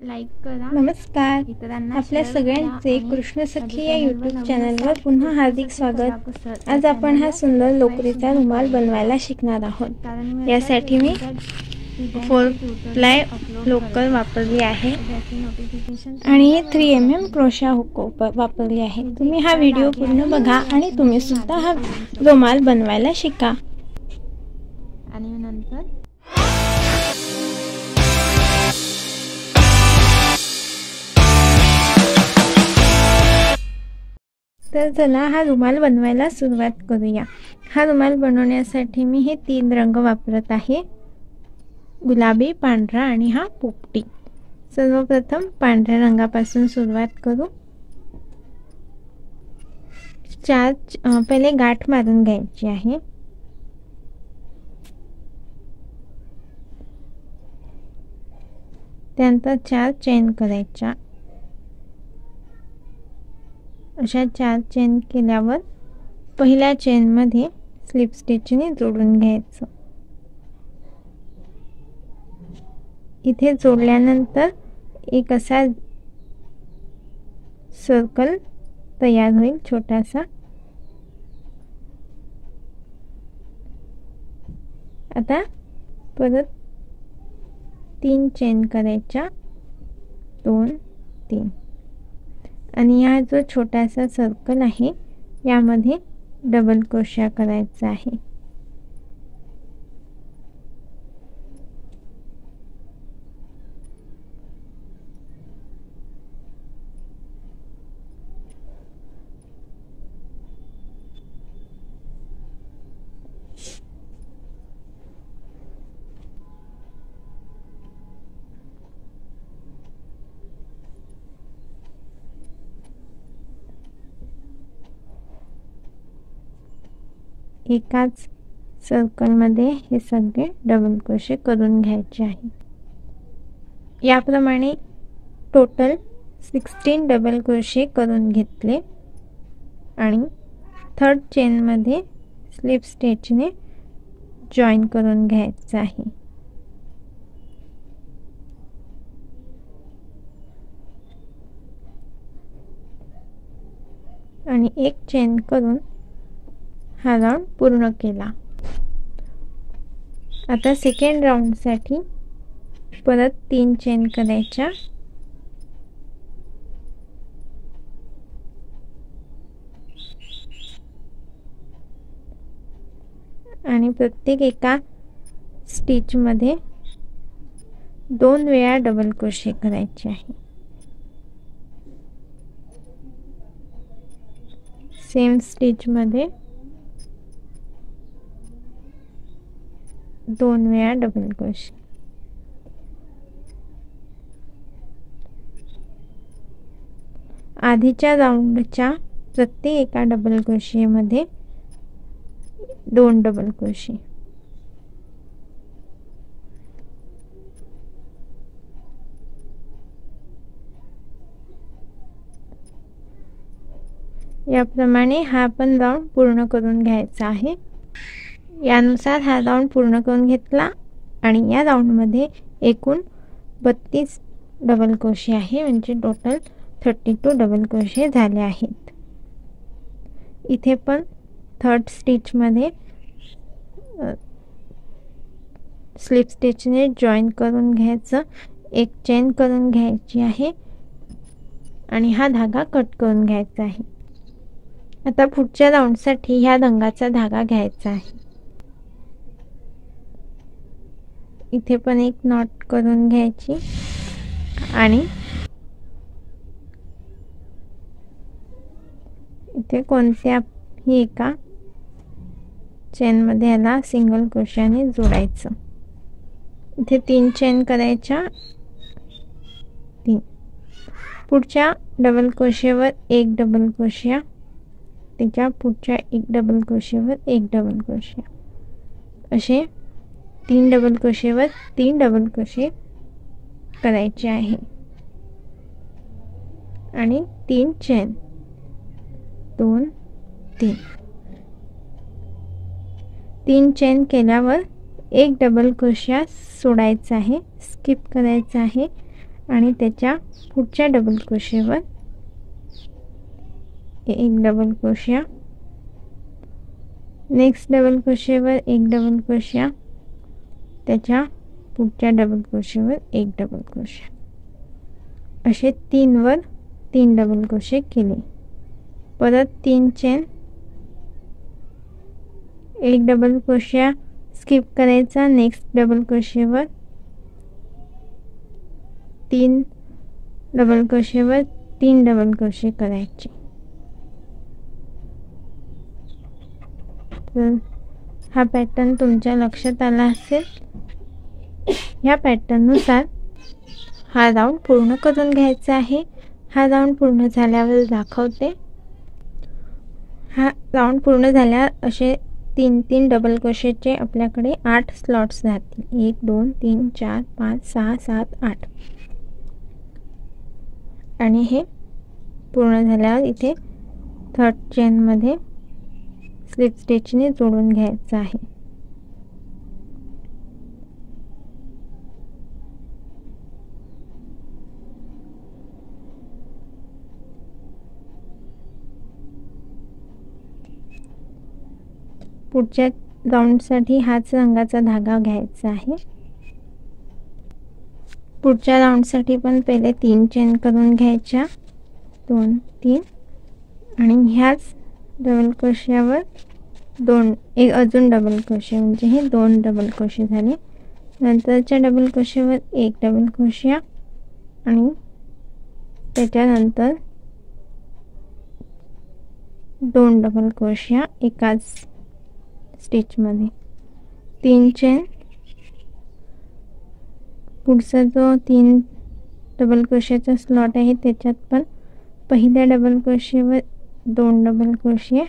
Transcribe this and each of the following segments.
Like करा। नमस्कार, आपल्या सगळ्यांचे कृष्ण सखी या यूट्यूब चॅनलवर पुन्हा हार्दिक स्वागत। आज आपण हा सुंदर लोकरीचा रुमाल बनवायला शिकणार आहोत। यासाठी मी 4 प्लाय लोकल वापरली आहे आणि 3 mm क्रोशा हुक वापरली आहे। तुम्ही हा व्हिडिओ पूर्ण बघा आणि तुम्ही सुद्धा हा रुमाल बनवायला शिका। आणि नंतर तर चला हा रुमाल बनवायला सुरुवात करूया। हा रुमाल बनवण्यासाठी मी हे 3 रंग वापरत आहे, गुलाबी, पांढरा आणि हा पोपटी। सर्वप्रथम पांढऱ्या रंगापासून सुरुवात करू। पहिले गाठ मारून घ्यायची आहे। त्यानंतर 4 चेन करायच्या। अशा 4 चेन केल्यावर पहिल्या चेन मध्ये स्लिप स्टिचने जोडून घ्यायचं। इथे जोडल्यानंतर एक असा सर्कल तयार होईल छोटासा। आता परत 3 चेन करायच्या, 2 3 आणि हा जो छोटासा सर्कल आहे यामध्ये डबल क्रोशा करायचा आहे। एकाच सर्कल मध्ये हे सगळे डबल क्रोशे करून घ्यायचे आहे। याप्रमाणे टोटल 16 डबल क्रोशे करून घेतले आणि 3rd चेन मध्ये स्लिप स्टिचने जॉइन करून घ्यायचे आहे। आणि एक चेन करून हा राउंड पूर्ण केला। आता सेकंड राउंड साठी परत 3 चेन करायच्या आणि प्रत्येक एका स्टिच मध्ये 2 वेळा डबल क्रोशे करायचे आहे। सेम स्टिच मध्ये 2 वेळा डबल क्रोशे। आधीच्या राउंडच्या प्रत्येक एका डबल क्रोशे मध्ये 2 डबल क्रोशे। याप्रमाणे हा पण राउंड पूर्ण करून घ्यायचा आहे। यानुसार हा राउंड पूर्ण करून घेतला आणि या राउंड मध्ये एकूण 32 डबल क्रोशे आहे, म्हणजे टोटल 32 डबल क्रोशे झाले आहेत। इथे पण 3rd स्टिच मध्ये स्लिप स्टिचने जॉइन करून घ्यायचं, एक चेन करून घ्यायची आहे आणि हा धागा कट करून घ्यायचा आहे। आता पुढच्या राउंड साठी ह्या रंगाचा धागा घ्यायचा आहे। इथे पण एक नॉट करून घ्यायची आणि इथे कोणत्याही एका चेन मध्ये याला सिंगल क्रोशाने जोडायचं। इथे 3 चेन करायच्या, 3 पुढच्या डबल क्रोशेवर एक डबल क्रोशा, त्याच्या पुढच्या एक डबल क्रोशेवर एक डबल क्रोशा, असे 3 डबल क्रोशेवर 3 डबल क्रोशे करायचे आहे आणि 3 चेन, 2 3 3 चेन केल्यावर एक डबल क्रोशा सोडायचा आहे, स्किप करायचा आहे आणि त्याच्या पुढच्या डबल क्रोशेवर एक डबल क्रोशिया, नेक्स्ट डबल क्रोशेवर एक डबल क्रोशिया, त्याच्या पुढच्या डबल क्रोशेवर एक डबल क्रोशिया, असे 3 वर 3 डबल क्रोशे केले. परत 3 चेन, एक डबल क्रोशिया स्किप करायचा, नेक्स्ट डबल क्रोशेवर 3 डबल क्रोशेवर 3 डबल क्रोशे करायचे. तर हा पॅटर्न तुमच्या लक्षात आला असेल. या पॅटर्ननुसार हा राऊंड पूर्ण करून घ्यायचा आहे. हा राऊंड पूर्ण झाल्यावर दाखवते. हा राऊंड पूर्ण झाल्यावर असे 3 डबल क्रोशेचे आपल्याकडे 8 स्लॉट्स राहतील. 1 2 3 4 5 6 7 8. आणि हे पूर्ण झाल्यावर इथे थर्ड चेनमध्ये स्लिप स्टिचने जोडून घ्यायचं आहे. पुढच्या राऊंडसाठी हाच रंगाचा धागा घ्यायचा आहे. पुढच्या राऊंडसाठी पण पहिले 3 चेन करून घ्यायच्या, 2 3, आणि ह्याच डबल क्रोशियावर 2 एक अजून डबल क्रोशिया, म्हणजे हे 2 डबल क्रोशिया झाले. नंतरच्या डबल क्रोशियावर एक डबल क्रोशिया आणि त्याच्यानंतर 2 डबल क्रोशिया एकाच स्टिचमध्ये, 3 चेन. पुढचा जो 3 डबल क्रोशियाचा स्लॉट आहे त्याच्यात पण पहिल्या डबल क्रोशियावर 2 डबल क्रोशिया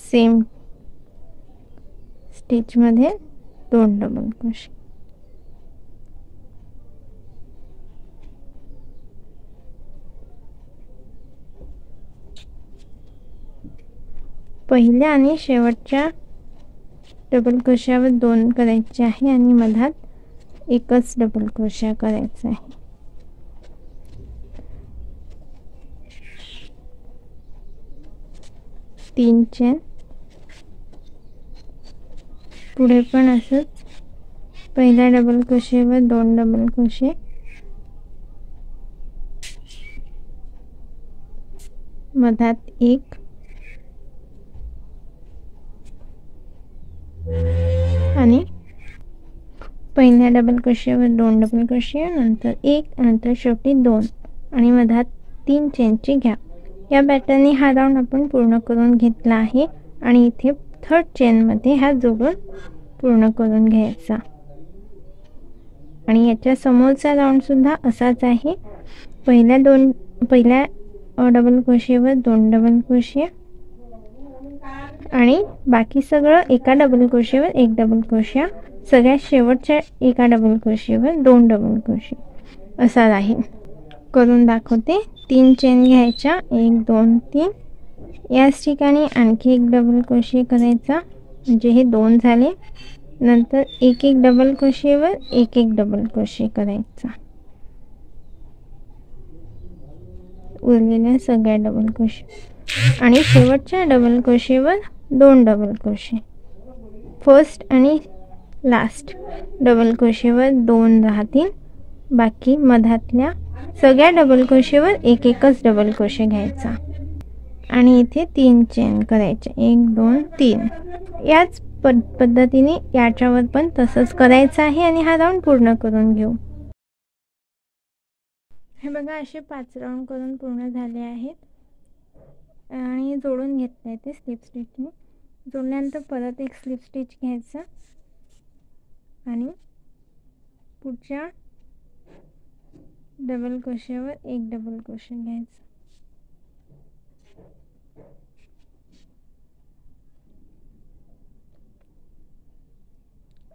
सेम स्टिचमध्ये 2 डबल क्रोशिया. पहिल्या आणि शेवटच्या डबल क्रोशियावर 2 करायचे आहे आणि मधात एकच डबल क्रोशिया करायचा आहे. तीन चेन. पुढे पण असंच पहिल्या डबल क्रोशियावर 2 डबल क्रोशिया, मधात एक आणि पहिल्या डबल क्रोशियावर 2 डबल क्रोशिया, नंतर एक, नंतर शेवटी 2 आणि मधात 3 चेनची घ्या. या पॅटर्नने हा राऊंड आपण पूर्ण करून घेतला आहे आणि इथे थर्ड चेनमध्ये हा जोडून पूर्ण करून घ्यायचा. आणि याच्या समोरचा राऊंड सुद्धा असाच आहे. पहिल्या डबल क्रोशियावर 2 डबल क्रोशिया आणि बाकी सगळं एका डबल क्रोशियावर एक डबल क्रोशिया, सगळ्यात शेवटच्या एका डबल क्रोशियावर 2 डबल क्रोशिया असा राहील. करून दाखवते. 3 चेन घ्यायच्या, 1 2 3. याच ठिकाणी आणखी एक डबल क्रोशिया करायचा, म्हणजे हे 2 झाले. नंतर एक डबल क्रोशियावर एक डबल क्रोशिया करायचा, उरलेल्या सगळ्या डबल क्रोशिया, आणि शेवटच्या डबल क्रोशियावर 2 डबल क्रोशिया. फर्स्ट आणि लास्ट डबल क्रोशियावर 2 राहतील. बाकी मधातल्या सगळ्या डबल क्रोशियावर एकच डबल क्रोशिया घ्यायचा आणि इथे 3 चेन करायचे, 1 2 3. याच पद्धतीने याच्यावर पण तसंच करायचं आहे आणि हा राऊंड पूर्ण करून घेऊ. हे बघा, असे 5 राऊंड करून पूर्ण झाले आहेत आणि जोडून घेतलं आहे ते स्लिप स्टिचने. जोडल्यानंतर परत एक स्लिप स्टिच घ्यायचा आणि पुढच्या डबल क्रोशियावर एक डबल क्रोशिया घ्यायचा.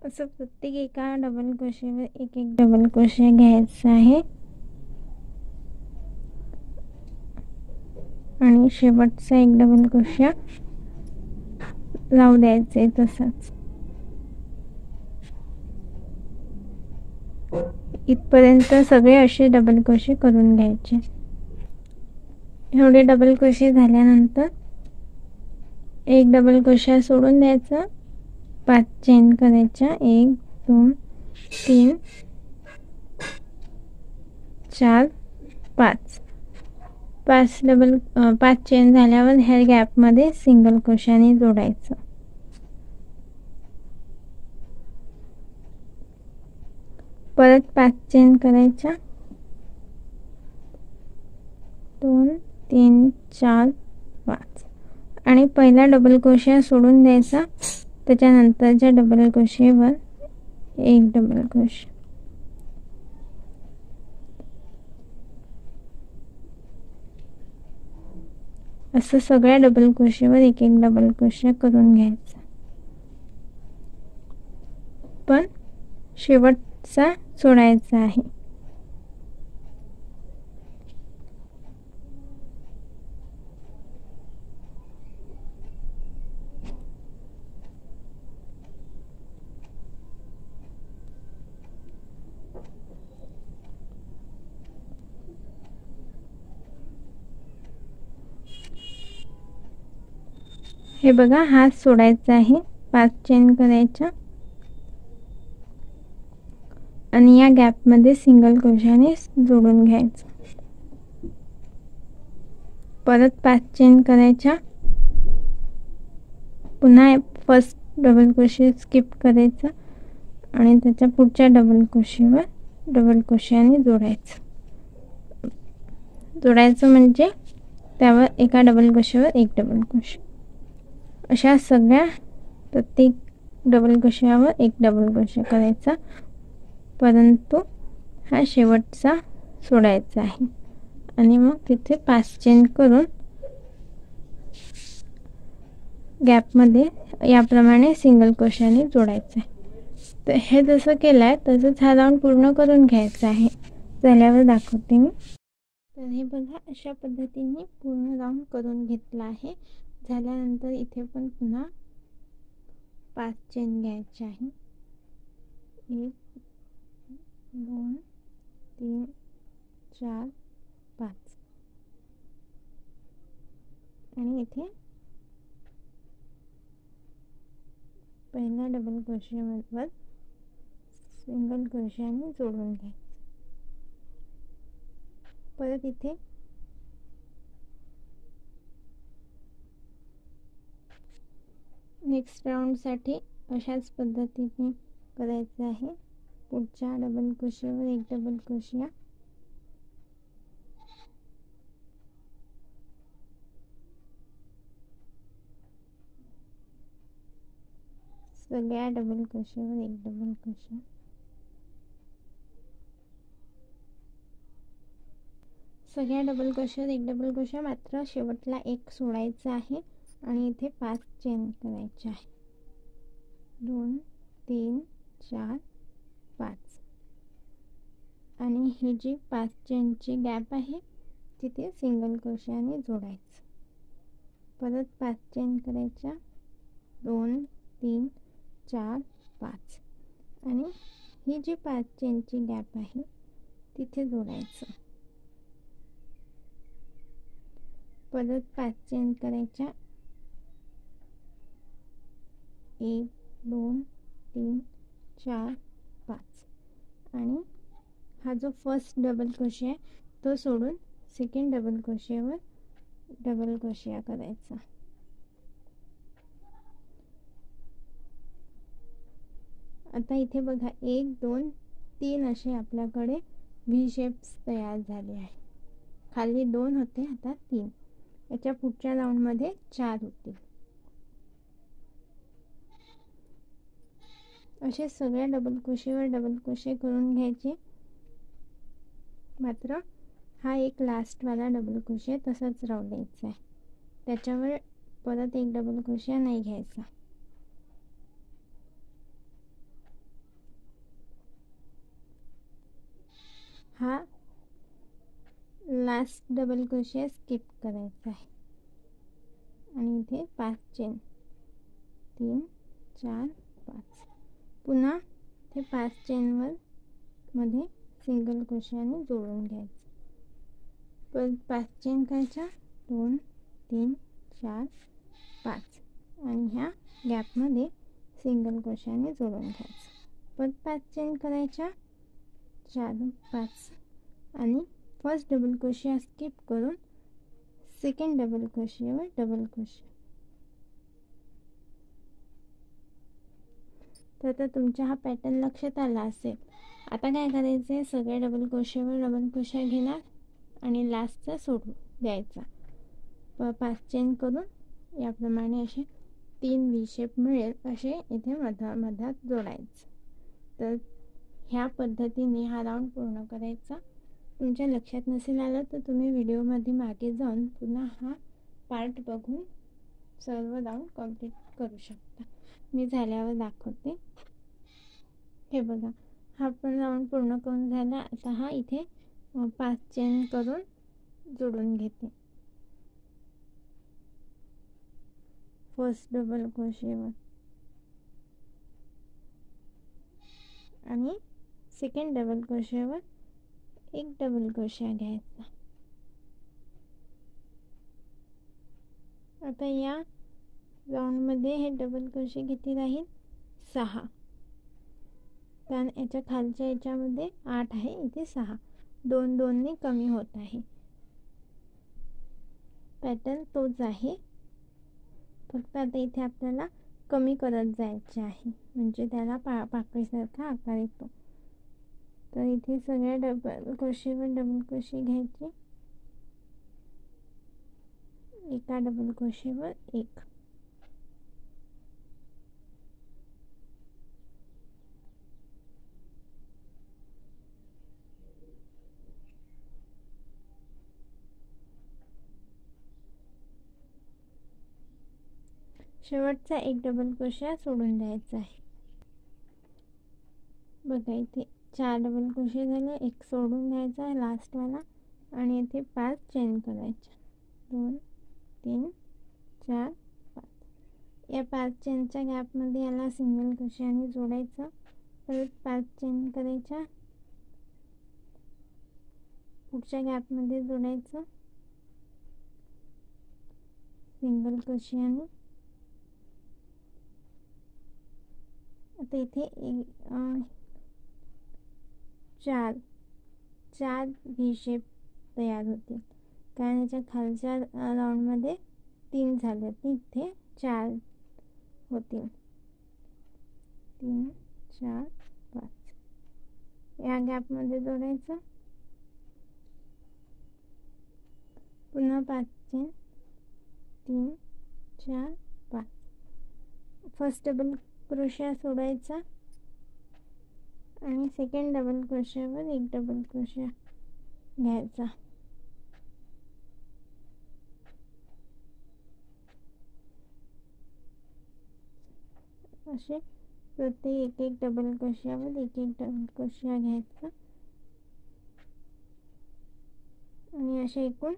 असं प्रत्येक एका डबल क्रोशियावर एक डबल क्रोशिया घ्यायचा आहे आणि शेवटचा एक डबल क्रोशिया लावू द्यायचा आहे तसंच. इथपर्यंत सगळे असे डबल क्रोशे करून घ्यायचे। एवढे डबल क्रोशे झाल्यानंतर एक डबल क्रोशा सोडून द्यायचा, 5 चेन करायच्या, 1 2 3 4 5 5 चेन झाल्यावर ह्या गॅपमध्ये सिंगल क्रोशाने जोडायचं। परत 5 चेन करायच्या, 2 3 4 5 आणि पहिला डबल क्रोशा सोडून द्यायचा, त्याच्यानंतरच्या डबल क्रोशेवर एक डबल क्रोशा। असं सगळ्या डबल क्रोशेवर एक एक डबल क्रोशा करून घ्यायचा, पण शेवटचा सोडायचा आहे। हे बघा, हात सोडायचा आहे, 5 चेन करायच्या आणि या गॅप मध्ये सिंगल क्रोशाने जोडून घ्यायचं। परत 5 चेन करायच्या, पुन्हा फर्स्ट डबल क्रोशे स्किप करायचा आणि त्याच्या पुढच्या डबल क्रोशेवर डबल क्रोशाने जोडायचं म्हणजे त्यावर एका डबल क्रोशेवर एक डबल क्रोशा। अशा सगळ्या प्रत्येक डबल क्रोशावर एक डबल क्रोशा करायचा, परंतु हा शेवटचा सोडायचा आहे आणि मग तिथे 5 चेन करून गॅपमध्ये याप्रमाणे सिंगल क्रोशाने जोडायचं आहे। तर हे जसं केलं आहे तसंच हा राऊंड पूर्ण करून घ्यायचा आहे। झाल्यावर दाखवते मी। तर हे बघा, अशा पद्धतीने पूर्ण राऊंड करून घेतला आहे। झाल्यानंतर इथे पण पुन्हा 5 चेन घ्यायचे आहे, 1 2 3 4 5 आणि इथे पहिल्या डबल क्रोशेवर सिंगल क्रोशाने जोडून घ्यायचं। परत इथे नेक्स्ट राऊंडसाठी अशाच पद्धतीने करायचं आहे। पुढच्या डबल क्रोशेवर एक डबल क्रोशिया, सगळ्या डबल क्रोशेवर एक डबल क्रोशिया, सगळ्या डबल क्रोशेवर एक डबल क्रोशिया, मात्र शेवटला एक सोडायचा आहे आणि इथे 5 चेन करायचे आहे, 2 3 4 5 आणि ही जी 5 चेनची गॅप आहे तिथे सिंगल क्रोशाने जोडायचं। परत 5 चेन करायच्या, 2 3 4 5 आणि ही जी 5 चेनची गॅप आहे तिथे जोडायचं। परत 5 चेन करायच्या, 1 2 3 4 5 आणि हा जो फर्स्ट डबल क्रोशे आहे तो सोडून सेकंड डबल क्रोशेवर डबल क्रोशिया करायचा। आता इथे बघा, 1 2 3 असे आपल्याकडे व्ही शेप्स तयार झाले आहे। खाली 2 होते, आता 3। याच्या पुढच्या राऊंड मध्ये 4 होतील। असे सगळ्या डबल क्रोशेवर डबल क्रोशे करून घ्यायचे, मात्र हा एक लास्ट वाला डबल क्रोशे तसाच राहू द्यायचा आहे, त्याच्यावर परत एक डबल क्रोशे नाही घ्यायचा। हा लास्ट डबल क्रोशे स्किप करायचा आहे आणि इथे 5 चेन, 3 4 5, पुन्हा ते 5 चेनवर मध्ये सिंगल क्रोशियाने जोडून घ्यायचं. परत 5 चेन करायच्या, 2 3 4 5 आणि ह्या गॅपमध्ये सिंगल क्रोशियाने जोडून घ्यायचं. परत 5 चेन करायच्या, 4 5 आणि फर्स्ट डबल क्रोशिया स्किप करून सेकंड डबल क्रोशियावर डबल क्रोशिया. तर आता तुमच्या हा पॅटर्न लक्षात आला असेल. आता काय करायचं आहे, सगळे डबल क्रोशियावर डबल क्रोशिया घेणार आणि लास्टचा सोडून द्यायचा. 5 चेन करून याप्रमाणे असे 3 व्ही शेप मिळेल असे इथे मधात जोडायचं. तर ह्या पद्धतीने हा राऊंड पूर्ण करायचा. तुमच्या लक्षात नसेल आलं तर तुम्ही व्हिडिओमध्ये मागे जाऊन पुन्हा हा पार्ट बघून सर्व राऊंड कंप्लीट करू शकता. मी झाल्यावर दाखवते. हे बघा, हा पण राऊंड पूर्ण करून झाला. आता हा इथे 5 चेन करून जोडून घेते. फर्स्ट डबल क्रोशियावर आणि सेकंड डबल क्रोशियावर एक डबल क्रोशिया घ्यायचा. आता या राऊंडमध्ये हे डबल क्रोशिया किती राहील, 6. कारण याच्या खालच्या याच्यामध्ये 8 आहे, इथे 6. 2 2 ने कमी होत आहे. पॅटर्न तोच आहे, फक्त आता इथे आपल्याला कमी करत जायचे आहे, म्हणजे त्याला पाकळीसारखा आकार येतो. तर इथे सगळ्या डबल क्रोशियावर डबल क्रोशिया घ्यायची, एका डबल क्रोशियावर एक. शेवटचा एक डबल क्रोशिया सोडून द्यायचा आहे. बघा, इथे 4 डबल क्रोशिया झाले, एक सोडून द्यायचा लास्टवाला आणि इथे 5 चेन करायच्या, 2 3 4 5. या 5 चेनच्या गॅपमध्ये याला सिंगल क्रोशियाने जोडायचं. परत 5 चेन करायच्या, पुढच्या गॅपमध्ये जोडायचं सिंगल क्रोशियाने. आता इथे 4 व्ही शेप तयार होतील, कारण याच्या खालच्या राऊंडमध्ये 3 झाले, इथे 4 होतील. 3 4 5 या गॅपमध्ये जोडायचं. पुन्हा 5 चेन, 3 4 5. फर्स्ट डबल क्रोशिया सोडायचा आणि सेकंड डबल क्रोशियावर एक डबल क्रोशिया घ्यायचा. असे प्रत्येक एक डबल क्रोशियावर एक डबल क्रोशिया घ्यायचा आणि असे एकूण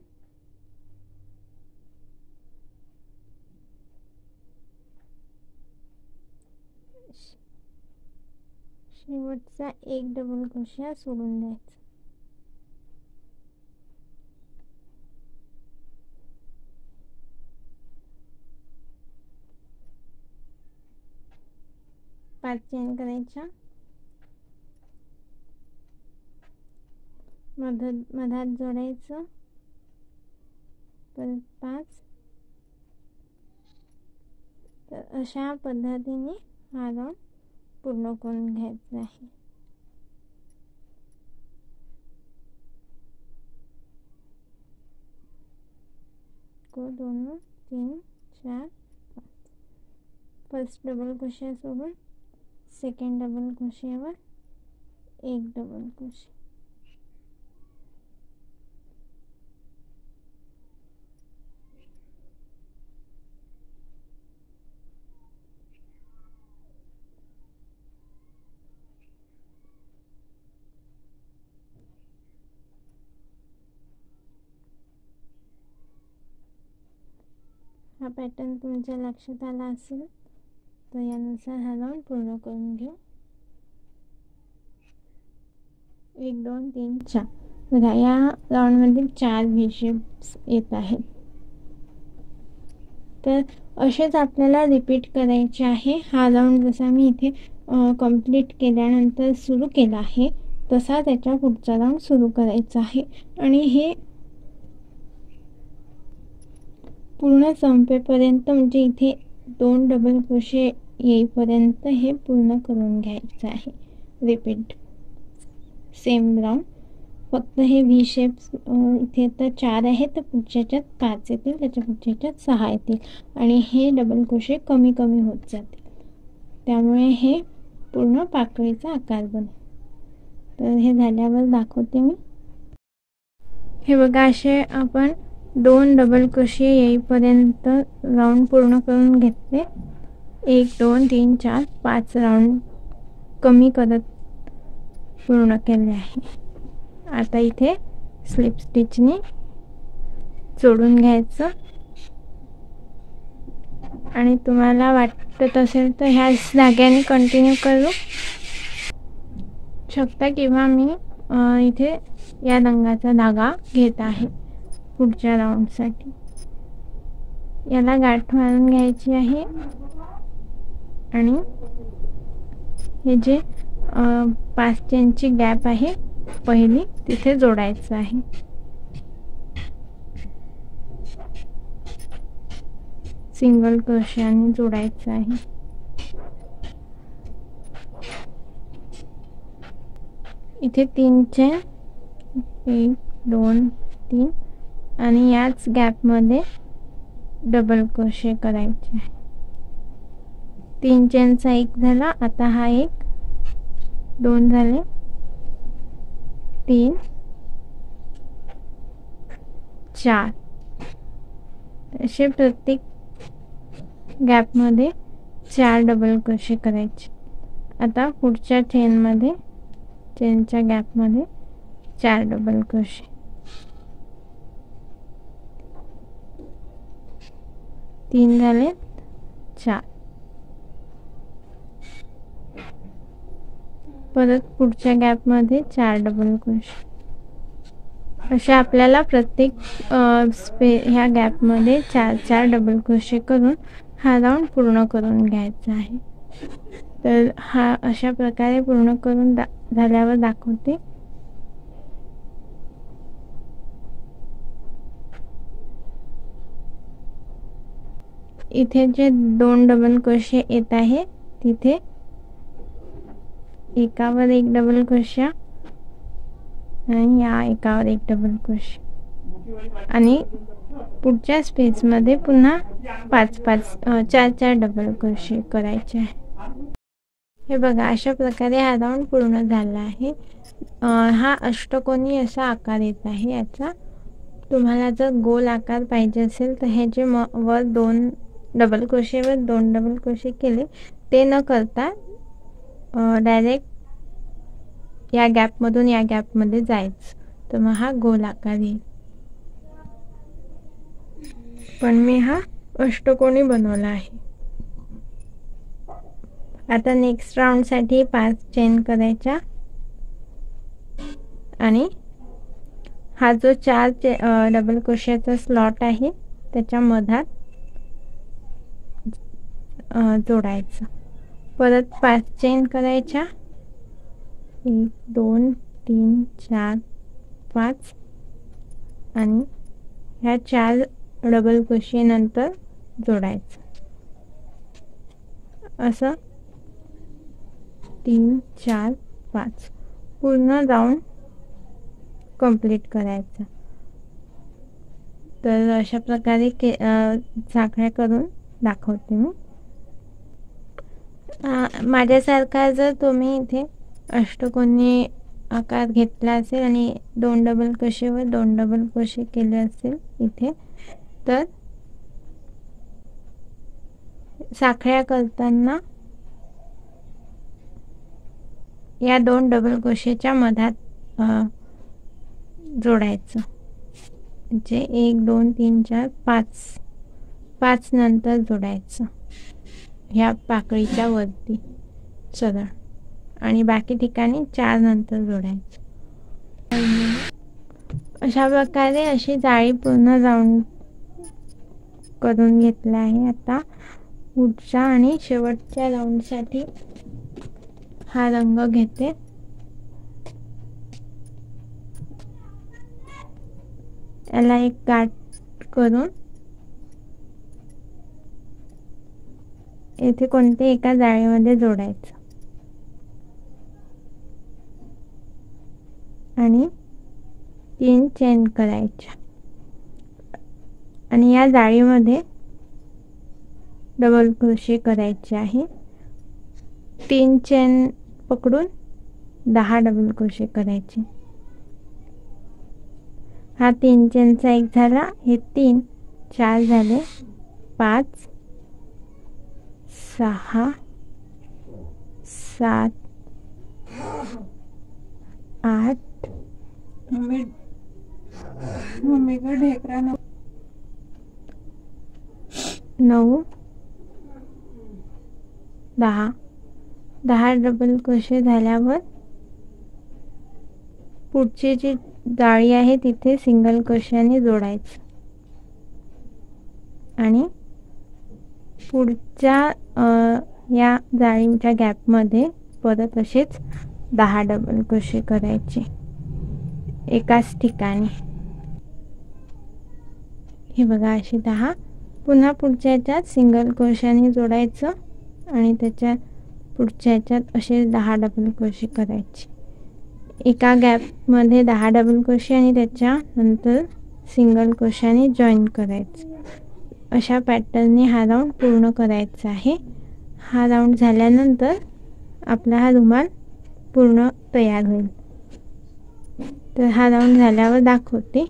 शेवटचा एक डबल क्रोशिया सोडून द्यायचा. पाच चेन करायच्या, मधात जोडायचं, परत 5. तर अशा पद्धतीने हा राऊंड पूर्ण करून घ्यायचा आहे. को 2 3 4 5. फर्स्ट डबल क्रोशिया सोडून सेकंड डबल क्रोशियावर एक डबल क्रोशिया. हा पॅटर्न तुमच्या लक्षात आला असेल तर यानुसार हा राऊंड पूर्ण करून घेऊ. 1 2 3 4 बघा या राऊंडमध्ये 4 व्ही शेप्स येत आहेत. तर असेच आपल्याला रिपीट करायचे आहे. हा राऊंड जसा मी इथे कंप्लीट केल्यानंतर सुरू केला आहे तसा त्याच्या पुढचा राऊंड सुरू करायचा आहे आणि हे पूर्ण संपेपर्यंत म्हणजे इथे 2 डबल क्रोशे येईपर्यंत हे पूर्ण करून घ्यायचं आहे. रिपीट सेम राऊंड, फक्त हे व्ही शेप्स इथे तर 4 आहे तर पुढच्याच्यात 5 येतील, त्याच्या पुढच्याच्यात 6 येतील आणि हे डबल क्रोशे कमी कमी होत जातील, त्यामुळे हे पूर्ण पाकळीचा आकार बनेल. तर हे झाल्यावर दाखवते मी. हे बघा असे आपण 2 डबल क्रोशे येईपर्यंत राऊंड पूर्ण करून घेतले. 1 2 3 4 5 राऊंड कमी करत पूर्ण केले आहे. आता इथे स्लिप स्टिचने जोडून घ्यायचं आणि तुम्हाला वाटत असेल तर ह्या धाग्याने कंटिन्यू करू शकता किंवा मी इथे या रंगाचा धागा घेत आहे पुढच्या राऊंडसाठी. याला गाठ मारून घ्यायची आहे आणि हे जे 5 चेनची गॅप आहे पहिली तिथे जोडायचं आहे. सिंगल क्रोशाने जोडायचं आहे. इथे 3 चेन 1 2 3 आणि याच गॅपमध्ये डबल क्रोशे करायचे. 3 चेनचा एक झाला. आता हा एक 2 झाले, 3 4 असे प्रत्येक गॅपमध्ये 4 डबल क्रोशे करायचे. आता पुढच्या चेनच्या गॅपमध्ये 4 डबल क्रोशे. 3 झाले, 4 परत पुढच्या गॅपमध्ये 4 डबल क्रोशे. अशा आपल्याला प्रत्येक ह्या गॅपमध्ये 4 डबल क्रोशे करून हा राऊंड पूर्ण करून घ्यायचा आहे. तर हा अशा प्रकारे पूर्ण करून झाल्यावर दाखवते. इथे जे 2 डबल क्रोशे येत आहे तिथे एकावर एक डबल क्रोशा आणि या एकावर एक डबल क्रोशे आणि पुढच्या स्पेसमध्ये पुन्हा 4 डबल क्रोशे करायचे आहे. हे बघा अशा प्रकारे हा राऊंड पूर्ण झाला आहे. हा अष्टकोनी असा आकार येत आहे याचा. तुम्हाला जर गोल आकार पाहिजे असेल तर हे जे वर 2 डबल क्रोशेवर 2 डबल क्रोशे केले ते न करता डायरेक्ट या गॅपमधून या गॅपमध्ये जायचं, तर मग हा गोल आकार येईल. पण मी हा अष्टकोनी बनवला आहे. आता नेक्स्ट राऊंडसाठी 5 चेन करायच्या आणि हा जो 4 डबल क्रोशेचा स्लॉट आहे त्याच्या मधात जोडायचं. परत 5 चेन करायच्या 1 2 3 4 5 आणि ह्या 4 डबल क्रोशे नंतर जोडायचं. असं 3 4 5 पूर्ण राऊंड कंप्लीट करायचं. तर अशा प्रकारे साखळ्या करून दाखवते मी. माझ्यासारखा जर तुम्ही इथे अष्टकोनी आकार घेतला असेल आणि 2 डबल क्रोशेवर 2 डबल क्रोशे केले असेल इथे, तर साखळ्या करताना या 2 डबल क्रोशेच्या मधात जोडायचं. म्हणजे 1 2 3 4 5 नंतर जोडायचं ह्या पाकळीच्या वरती सरळ आणि बाकी ठिकाणी 4 नंतर जोडायचं. अशा प्रकारे अशी जाळी पूर्ण राऊंड करून घेतला आहे. आता पुढच्या आणि शेवटच्या राऊंडसाठी हा रंग घेते. याला एक गाठ करून येथे कोणत्या एका जाळीमध्ये जोडायचं आणि 3 चेन करायच्या आणि या जाळीमध्ये डबल क्रोशे करायचे आहे. 3 चेन पकडून 10 डबल क्रोशे करायचे. हा 3 चेनचा एक झाला, हे 3 4 झाले, 5 6 7 8 मम्मी का ढेकरा 9 10 डबल क्रोशे झाल्यावर पुढची जी जाळी आहे तिथे सिंगल क्रोशाने जोडायचं आणि पुढच्या या जाळीच्या गॅपमध्ये परत असेच 10 डबल क्रोशे करायचे एकाच ठिकाणी. हे बघा असे 10. पुन्हा पुढच्या ह्याच्यात सिंगल क्रोशाने जोडायचं आणि त्याच्या पुढच्या ह्याच्यात असे 10 डबल क्रोशे करायचे. एका गॅपमध्ये 10 डबल क्रोशे आणि त्याच्यानंतर सिंगल क्रोशाने जॉईन करायचं. अशा पॅटर्नने हा राऊंड पूर्ण करायचा आहे. हा राऊंड झाल्यानंतर आपला हा रुमाल पूर्ण तयार होईल. तर हा राऊंड झाल्यावर दाखवते.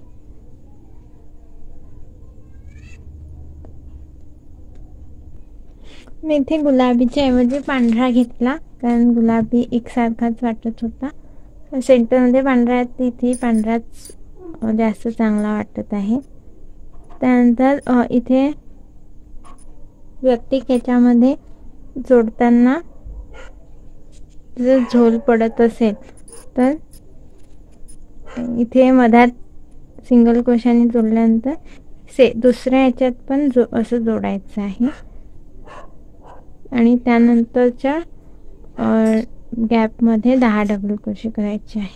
मी इथे गुलाबीच्या ऐवजी पांढरा घेतला कारण गुलाबी एकसारखाच वाटत होता. सेंटरमध्ये पांढरा आहे, तिथे पांढराच जास्त चांगला वाटत आहे. त्यानंतर इथे प्रत्येक याच्यामध्ये जोडताना जर झोल पडत असेल तर इथे मधात सिंगल क्रोशाने जोडल्यानंतर दुसऱ्या याच्यात पण असं जोडायचं आहे आणि त्यानंतरच्या गॅपमध्ये 10 डबल क्रोशे करायचे आहे.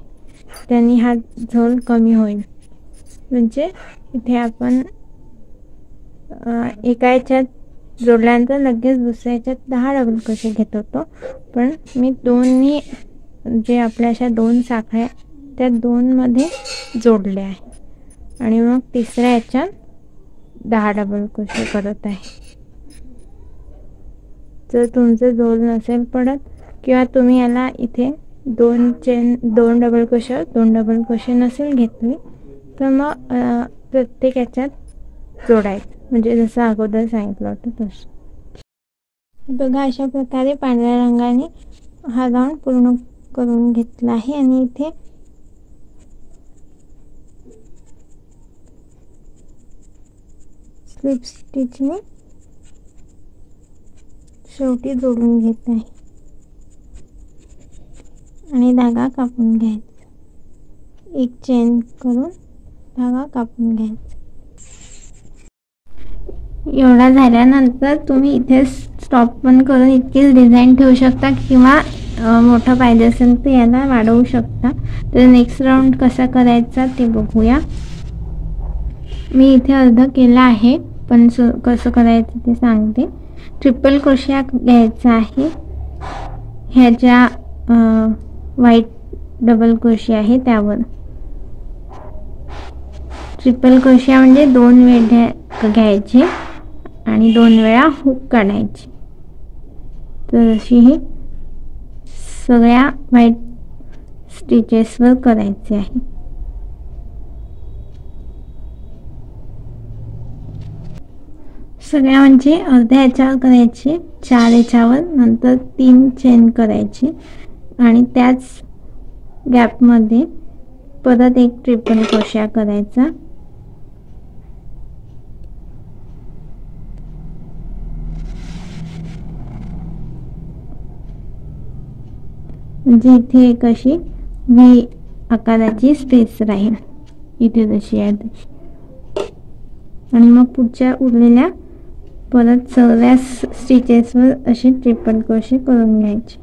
त्यांनी हा झोल कमी होईल. म्हणजे इथे आपण एका याच्यात जोडल्यानंतर लगेच दुसऱ्या याच्यात 10 डबल क्रोशे घेत होतो, पण मी दोन्ही जे आपल्या अशा 2 साखळ्या त्या 2 मध्ये जोडले आहे आणि मग तिसऱ्या याच्यात 10 डबल क्रोशे करत आहे. जर तुमचं झोल नसेल पडत किंवा तुम्ही याला इथे 2 डबल क्रोशे नसेल घेतली तर मग प्रत्येक याच्यात जोडायचं, म्हणजे जसं अगोदर सांगितलं होतं तसं. बघा अशा प्रकारे पांढऱ्या रंगाने हा राऊंड पूर्ण करून घेतला आहे आणि इथे स्लिप स्टिचने शेवटी जोडून घेत आहे आणि धागा कापून घ्यायचा. एक चेन करून धागा कापून घ्यायचा. एवढा झाल्यानंतर तुम्ही इथे स्टॉप पण करून इतकीच डिझाईन ठेवू शकता किंवा मोठं पाहिजे असेल तर याला वाढवू शकता. तर नेक्स्ट राऊंड कसा करायचा ते बघूया. मी इथे अर्ध केला आहे, पण कसं करायचं ते सांगते. ट्रिपल क्रोशिया घ्यायचा आहे. ह्याच्या व्हाईट डबल क्रोशिया आहे त्यावर ट्रिपल क्रोशिया म्हणजे 2 वेढ्या घ्यायचे आणि 2 वेळा हुक काढायची. तर अशी ही सगळ्या व्हाईट स्टिचेसवर करायचे आहे. सगळ्या म्हणजे अर्ध्या ह्याच्यावर करायचे, 4 ह्याच्यावर, नंतर 3 चेन करायची आणि त्याच गॅपमध्ये परत एक ट्रिपल क्रोशिया करायचा. म्हणजे इथे एक अशी व्ही आकाराची स्पेस राहील, इथे जशी आहे तशी. आणि मग पुढच्या उरलेल्या परत सर्व स्टिचेसवर असे ट्रिपल क्रोशे करून घ्यायचे.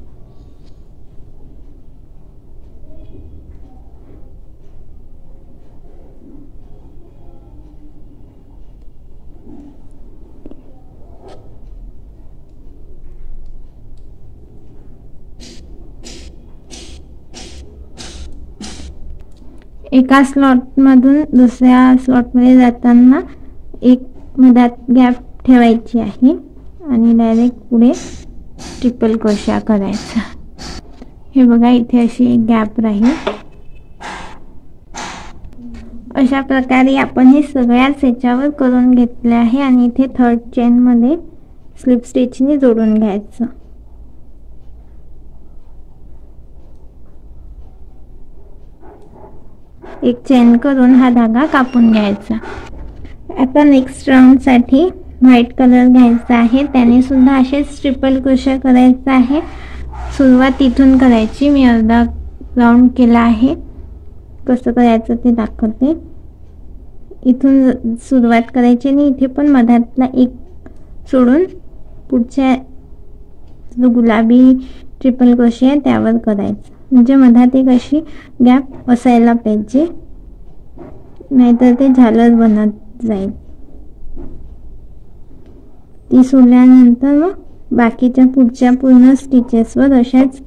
एका स्लॉटमधून दुसऱ्या स्लॉटमध्ये जाताना एक मधात गॅप ठेवायची आहे आणि डायरेक्ट पुढे ट्रिपल क्रोशा करायचा. हे बघा, इथे अशी एक गॅप राहील. अशा प्रकारे आपण हे सगळ्याच ह्याच्यावर करून घेतले आहे. आणि इथे थर्ड चेनमध्ये स्लिप स्टिचने जोडून घ्यायचं. एक चेन करून हा धागा कापून घ्यायचा. आता नेक्स्ट राऊंडसाठी व्हाईट कलर घ्यायचा आहे. त्याने सुद्धा असेच ट्रिपल क्रोशा करायचा आहे. सुरुवात इथून करायची. मी अर्धा राऊंड केला आहे. कसं करायचं ते दाखवते. इथून सुरुवात करायची आणि इथे पण मधातला एक सोडून पुढच्या जो गुलाबी ट्रिपल क्रोशे आहे त्यावर करायचं. म्हणजे मधात एक अशी गॅप असायला पाहिजे, नाहीतर ते झालर बनत जाईल. ती सोडल्यानंतर मग बाकीच्या पुढच्या पूर्ण स्टिचेसवर अशाच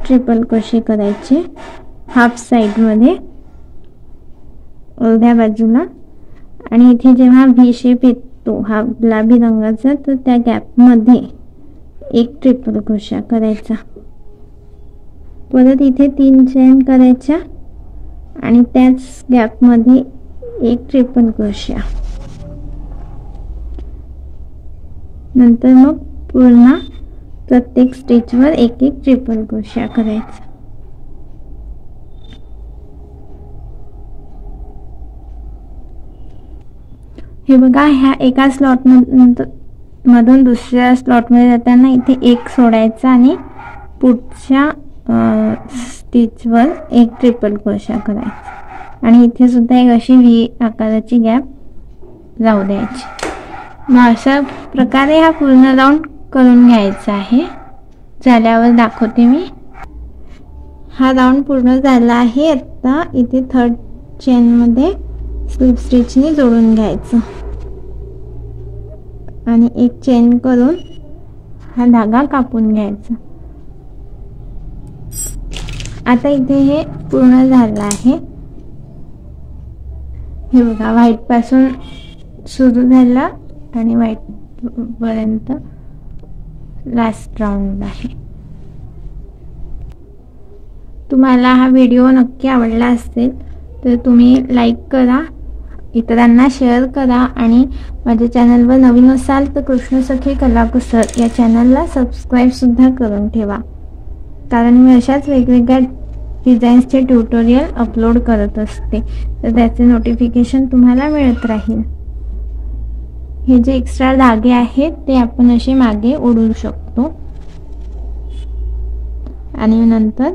ट्रिपल क्रोशे करायचे हाफ साईडमध्ये अर्ध्या बाजूला. आणि इथे जेव्हा व्ही शेप येतो हा गुलाबी रंगाचा, तर त्या गॅपमध्ये एक ट्रिपल क्रोशा करायचा. परत इथे 3 चेन करायच्या आणि त्याच गॅपमध्ये एक ट्रिपल क्रोशा. नंतर मग पूर्ण प्रत्येक स्टिचवर एक एक ट्रिपल क्रोशा करायचा. हे बघा, ह्या एका स्लॉट मधून दुसऱ्या स्लॉटमध्ये जाताना इथे एक सोडायचा आणि पुढच्या स्टिचवर एक ट्रिपल क्रोशा करायचा. आणि इथे सुद्धा एक अशी व्ही आकाराची गॅप राहू द्यायची. मग अशा प्रकारे हा पूर्ण राऊंड करून घ्यायचा आहे. झाल्यावर दाखवते मी. हा राऊंड पूर्ण झाला आहे. आता इथे थर्ड चेनमध्ये स्लिप स्टिचने जोडून घ्यायचं आणि एक चेन करून हा धागा कापून घ्यायचा. आता इथे हे पूर्ण झालं आहे. हे बघा, व्हाईट पासून सुरू झाला आणि व्हाईट पर्यंत लास्ट राऊंड आहे. तुम्हाला हा व्हिडिओ नक्की आवडला असेल तर तुम्ही लाईक करा, इतरांना शेअर करा आणि माझ्या चॅनलवर नवीन असाल तर कृष्णसखी कलाकुसर या चॅनलला सबस्क्राईब सुद्धा करून ठेवा, कारण मी अशाच वेगवेगळ्या डिझाईन्सचे ट्युटोरियल अपलोड करत असते, तर त्याचे नोटिफिकेशन तुम्हाला मिळत राहील. हे जे एक्स्ट्रा धागे आहेत ते आपण असे मागे ओढू शकतो आणि नंतर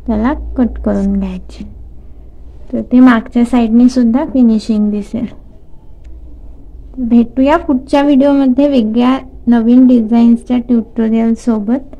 त्याला कट करून घ्यायचे, तर ते मागच्या साईडने सुद्धा फिनिशिंग दिसेल. भेटूया पुढच्या व्हिडिओमध्ये वेगळ्या नवीन डिझाईन्सच्या ट्युटोरियल सोबत.